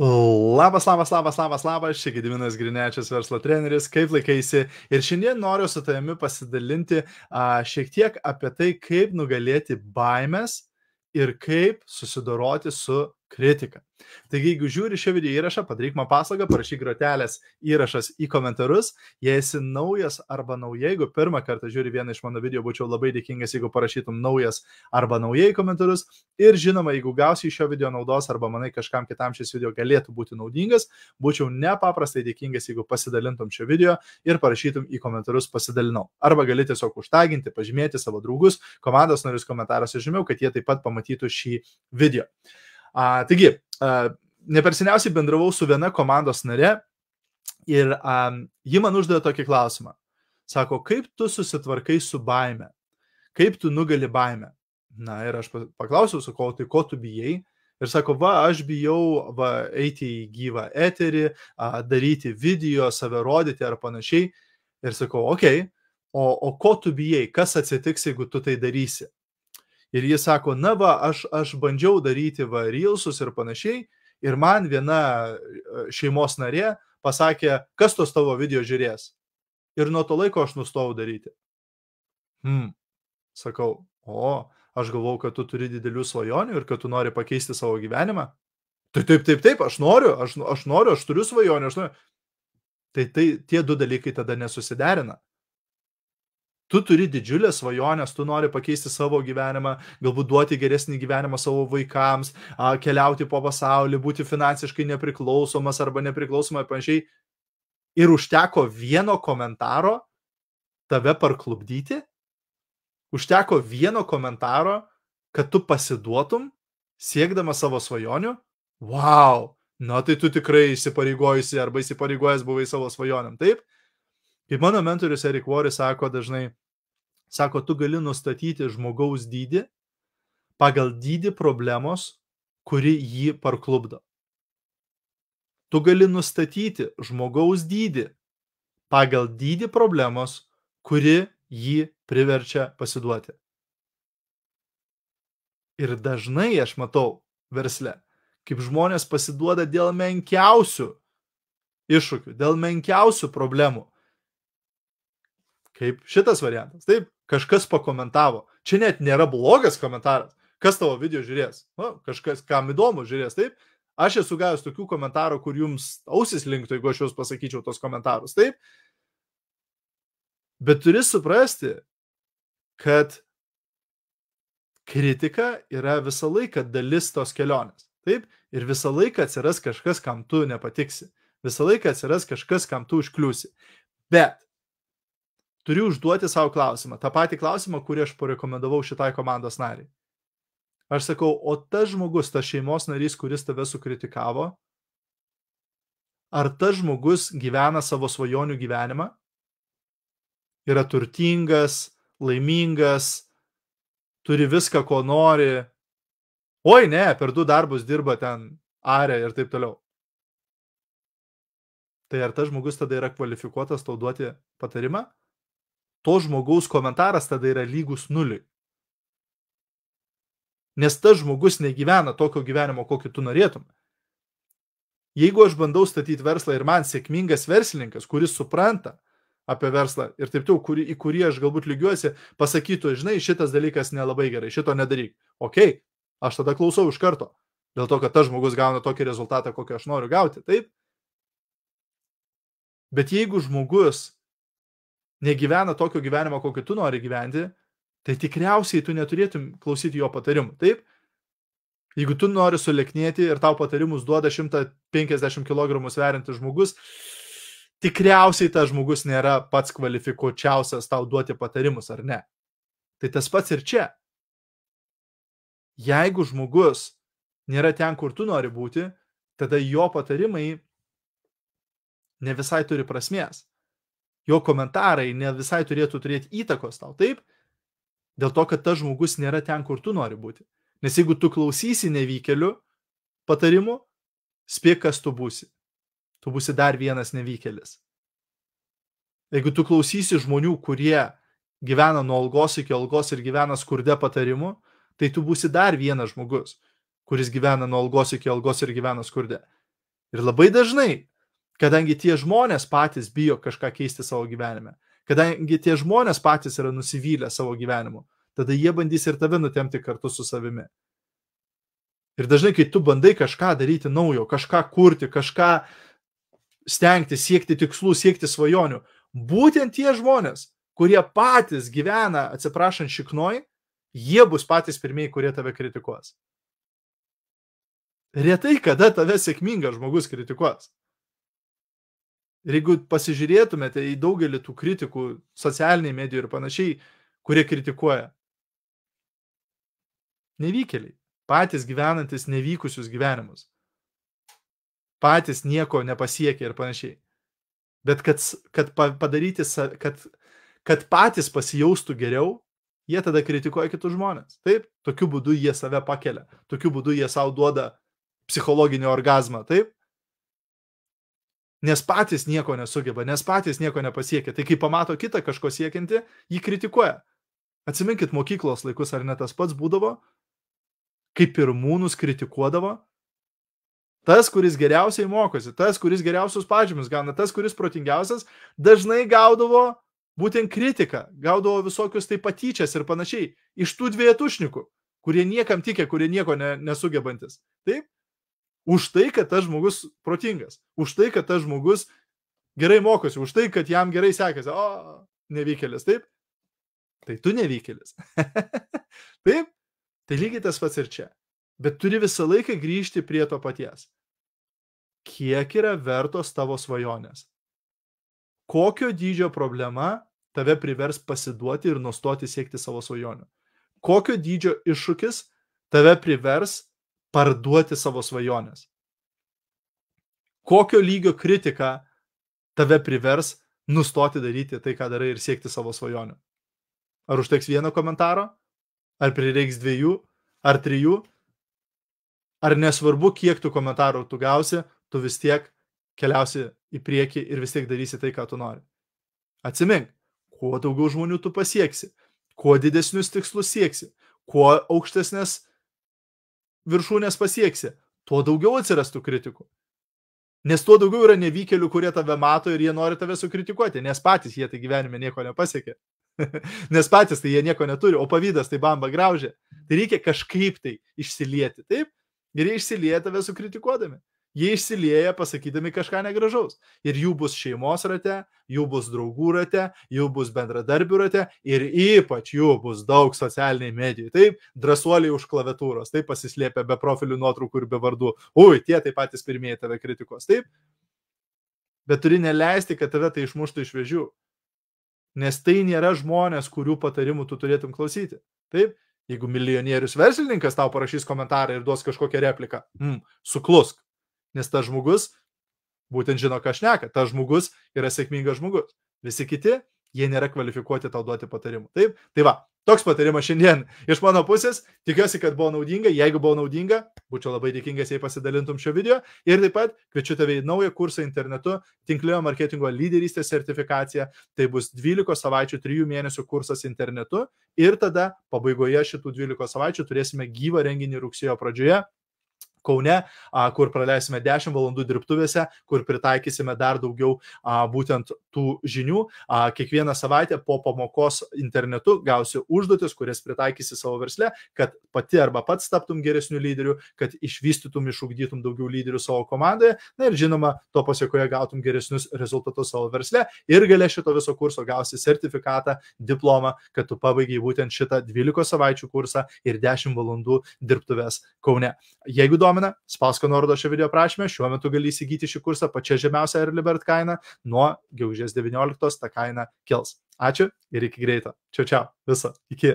Labas, čia Gediminas Grinečius, verslo treneris, kaip laikaisi. Ir šiandien noriu su tavimi pasidalinti šiek tiek apie tai, kaip nugalėti baimės ir kaip susidoroti su kritika. Taigi, jeigu žiūri šio video įrašą, padaryk man paslaugą, parašyk grotelės įrašas į komentarus. Jei esi naujas arba nauja, jeigu pirmą kartą žiūri vieną iš mano video, būčiau labai dėkingas, jeigu parašytum naujas arba naujai komentarus. Ir žinoma, jeigu gausi iš šio video naudos arba manai kažkam kitam šis video galėtų būti naudingas, būčiau nepaprastai dėkingas, jeigu pasidalintum šio video ir parašytum į komentarus pasidalinau. Arba gali tiesiog užtaginti, pažymėti savo draugus, komandos narius komentaruose žemiau, kad jie taip pat pamatytų šį video. Taigi, neperseniausiai bendravau su viena komandos nare ir ji man uždavė tokį klausimą. Sako, kaip tu susitvarkai su baime? Kaip tu nugali baimę? Na ir aš paklausiau, sakau, tai ko tu bijai? Ir sako, aš bijau eiti į gyvą eterį, daryti video, save rodyti ar panašiai. Ir sakau, okei, o ko tu bijai? Kas atsitiks, jeigu tu tai darysi? Ir jis sako, aš bandžiau daryti reelsus ir panašiai. Ir man viena šeimos narė pasakė, kas tos tavo video žiūrės. Ir nuo to laiko aš nustojau daryti. Sakau, aš galvau, kad tu turi didelių svajonių ir kad tu nori pakeisti savo gyvenimą. Taip, aš noriu, aš turiu svajonių. Tai tie du dalykai tada nesusiderina. Tu turi didžiulės svajonės, tu nori pakeisti savo gyvenimą, galbūt duoti geresnį gyvenimą savo vaikams, keliauti po pasaulį, būti finansiškai nepriklausomas arba nepriklausomai panašiai. Ir užteko vieno komentaro tave parklupdyti? Užteko vieno komentaro, kad tu pasiduotum, siekdama savo svajonių? Wow! Na tai tu tikrai įsipareigojusi arba įsipareigojęs buvai savo svajonėm, taip? Kaip mano mentorius Eric Worre sako dažnai, sako, tu gali nustatyti žmogaus dydį pagal dydį problemos, kuri jį parklupdo. Tu gali nustatyti žmogaus dydį pagal dydį problemos, kuri jį priverčia pasiduoti. Ir dažnai aš matau versle, kaip žmonės pasiduoda dėl menkiausių iššūkių, dėl menkiausių problemų. Kaip šitas variantas. Taip, kažkas pakomentavo. Čia net nėra blogas komentaras. Kas tavo video žiūrės? Kažkas, kam įdomu žiūrės, taip? Aš esu gavęs tokių komentarų, kur jums ausis linktų, jeigu aš jūs pasakyčiau tos komentarus, taip? Bet turi suprasti, kad kritika yra visą laiką dalis tos kelionės, taip? Ir visą laiką atsiras kažkas, kam tu nepatiksi. Visą laiką atsiras kažkas, kam tu užkliūsi. Bet turiu užduoti savo klausimą. Ta patį klausimą, kurį aš parekomendavau šitai komandos nariai. Aš sakau, o tas žmogus, tas šeimos narys, kuris tave sukritikavo, ar tas žmogus gyvena savo svajonių gyvenimą? Yra turtingas, laimingas, turi viską, ko nori. Oi, ne, per 2 darbus dirba ten arė ir taip toliau. Tai ar tas žmogus tada yra kvalifikuotas tau duoti patarimą? To žmogaus komentaras tada yra lygus 0. Nes tas žmogus negyvena tokio gyvenimo, kokį tu norėtum. Jeigu aš bandau statyti verslą ir man sėkmingas verslininkas, kuris supranta apie verslą ir taip toliau, į kurį aš galbūt lygiuosi, pasakytų, žinai, šitas dalykas nelabai gerai, šito nedaryk. Okei, aš tada klausau iš karto. Dėl to, kad tas žmogus gauna tokį rezultatą, kokį aš noriu gauti, taip? Bet jeigu žmogus negyvena tokio gyvenimo, kokį tu nori gyventi, tai tikriausiai tu neturėtum klausyti jo patarimų, taip? Jeigu tu nori suleknėti ir tau patarimus duoda 150 kg sveriantis žmogus, tikriausiai tas žmogus nėra pats kvalifikuočiausias tau duoti patarimus, ar ne? Tai tas pats ir čia. Jeigu žmogus nėra ten, kur tu nori būti, tada jo patarimai ne visai turi prasmės. Jo komentarai ne visai turėtų turėti įtakos tau, taip? Dėl to, kad tas žmogus nėra ten, kur tu nori būti. Nes jeigu tu klausysi nevykėlių patarimų, spėk, kas tu būsi. Tu būsi dar vienas nevykėlis. Jeigu tu klausysi žmonių, kurie gyvena nuo algos iki algos ir gyvena skurde patarimų, tai tu būsi dar vienas žmogus, kuris gyvena nuo algos iki algos ir gyvena skurde. Ir labai dažnai, kadangi tie žmonės patys bijo kažką keisti savo gyvenime, kadangi tie žmonės patys yra nusivylę savo gyvenimu, tada jie bandys ir tave nutemti kartu su savimi. Ir dažnai, kai tu bandai kažką daryti naujo, kažką kurti, kažką stengti, siekti tikslų, siekti svajonių, būtent tie žmonės, kurie patys gyvena, atsiprašant šiknoj, jie bus patys pirmieji, kurie tave kritikuos. Retai kada tave sėkmingas žmogus kritikuos. Ir jeigu pasižiūrėtumėte į daugelį tų kritikų socialiniai medijų ir panašiai, kurie kritikuoja, nevykėliai, patys gyvenantis nevykusius gyvenimus, patys nieko nepasiekia ir panašiai. Bet kad padaryti, kad patys pasijaustų geriau, jie tada kritikuoja kitus žmonės. Taip, tokiu būdu jie save pakelia, tokiu būdu jie savo duoda psichologinį orgazmą, taip? Nes patys nieko nesugeba, nes patys nieko nepasiekia. Tai kai pamato kitą kažko siekiantį, jį kritikuoja. Atsiminkit mokyklos laikus, ar ne tas pats būdavo, kai pirmūnus kritikuodavo. Tas, kuris geriausiai mokosi, tas, kuris geriausius pažymius gauna, tas, kuris protingiausias, dažnai gaudavo būtent kritiką, gaudavo visokius tai patyčias ir panašiai. Iš tų dvietušnikų, kurie niekam tikė, kurie nieko nesugebantis. Taip? Už tai, kad tas žmogus protingas, už tai, kad tas žmogus gerai mokosi, už tai, kad jam gerai sekasi. O, nevykėlis, taip? Tai tu nevykėlis. Taip? Tai lygiai tas pats ir čia. Bet turi visą laiką grįžti prie to paties. Kiek yra vertos tavo svajonės? Kokio dydžio problema tave privers pasiduoti ir nustoti siekti savo svajonių? Kokio dydžio iššūkis tave privers parduoti savo svajonės? Kokio lygio kritika tave privers nustoti daryti tai, ką darai ir siekti savo svajonių? Ar užteks vieno komentaro? Ar prireiks 2? Ar 3? Ar nesvarbu, kiek tų komentarų tu gausi, tu vis tiek keliausi į priekį ir vis tiek darysi tai, ką tu nori. Atsimink, kuo daugiau žmonių tu pasieksi, kuo didesnius tikslus sieksi, kuo aukštesnės viršūnės pasieksi, tuo daugiau atsirastų kritikų. Nes tuo daugiau yra nevykėlių, kurie tave mato ir jie nori tave sukritikuoti, nes patys jie tai gyvenime nieko nepasiekė. Nes patys tai jie nieko neturi, o pavydas tai bamba graužė. Tai reikia kažkaip tai išsilieti, taip? Ir jie išsilieja tave sukritikuodami. Jie išsilieja pasakydami kažką negražaus. Ir jų bus šeimos rate, jų bus draugų rate, jų bus bendradarbių rate ir ypač jų bus daug socialiniai medijai. Taip, drąsuoliai už klaviatūros, taip pasislėpia be profilių nuotraukų ir be vardų. Ui, tie taip patys pirmieji tave kritikos, taip? Bet turi neleisti, kad tave tai išmuštų iš vėžių. Nes tai nėra žmonės, kurių patarimų tu turėtum klausyti. Taip? Jeigu milijonierius verslininkas tau parašys komentarą ir duos kažkokią repliką, suklusk. Nes tas žmogus būtent žino, ką šneka. Tas žmogus yra sėkmingas žmogus. Visi kiti, jie nėra kvalifikuoti tau duoti patarimų. Taip? Tai va, toks patarimas šiandien iš mano pusės. Tikiuosi, kad buvo naudinga. Jeigu buvo naudinga, būčiau labai dėkingas, jei pasidalintum šio video. Ir taip pat kviečiu tave į naują kursą internetu, tinklinio marketingo lyderystės sertifikacija. Tai bus 12 savaičių, 3 mėnesių kursas internetu. Ir tada pabaigoje šitų 12 savaičių turėsime gyvą renginį rugsėjo pradžioje Kaune, kur praleisime 10 valandų dirbtuvėse, kur pritaikysime dar daugiau būtent tų žinių. Kiekvieną savaitę po pamokos internetu gausi užduotis, kurias pritaikysi savo versle, kad pati arba pats taptum geresnių lyderių, kad išvystytum, išugdytum daugiau lyderių savo komandoje, na ir žinoma, to pasiekoje gautum geresnius rezultatus savo versle ir gale šito viso kurso gausi sertifikatą, diplomą, kad tu pabaigiai būtent šitą 12 savaičių kursą ir 10 valandų dirbtuvės Kaune. Jeigu domina, spausk nuorodą šio video aprašyme, šiuo metu gali įsigyti šį kursą pačia žemiausia Early Bird kaina, nuo gegužės 19 ta kaina kils. Ačiū ir iki greito. Čiau, čiau. Viso. Iki.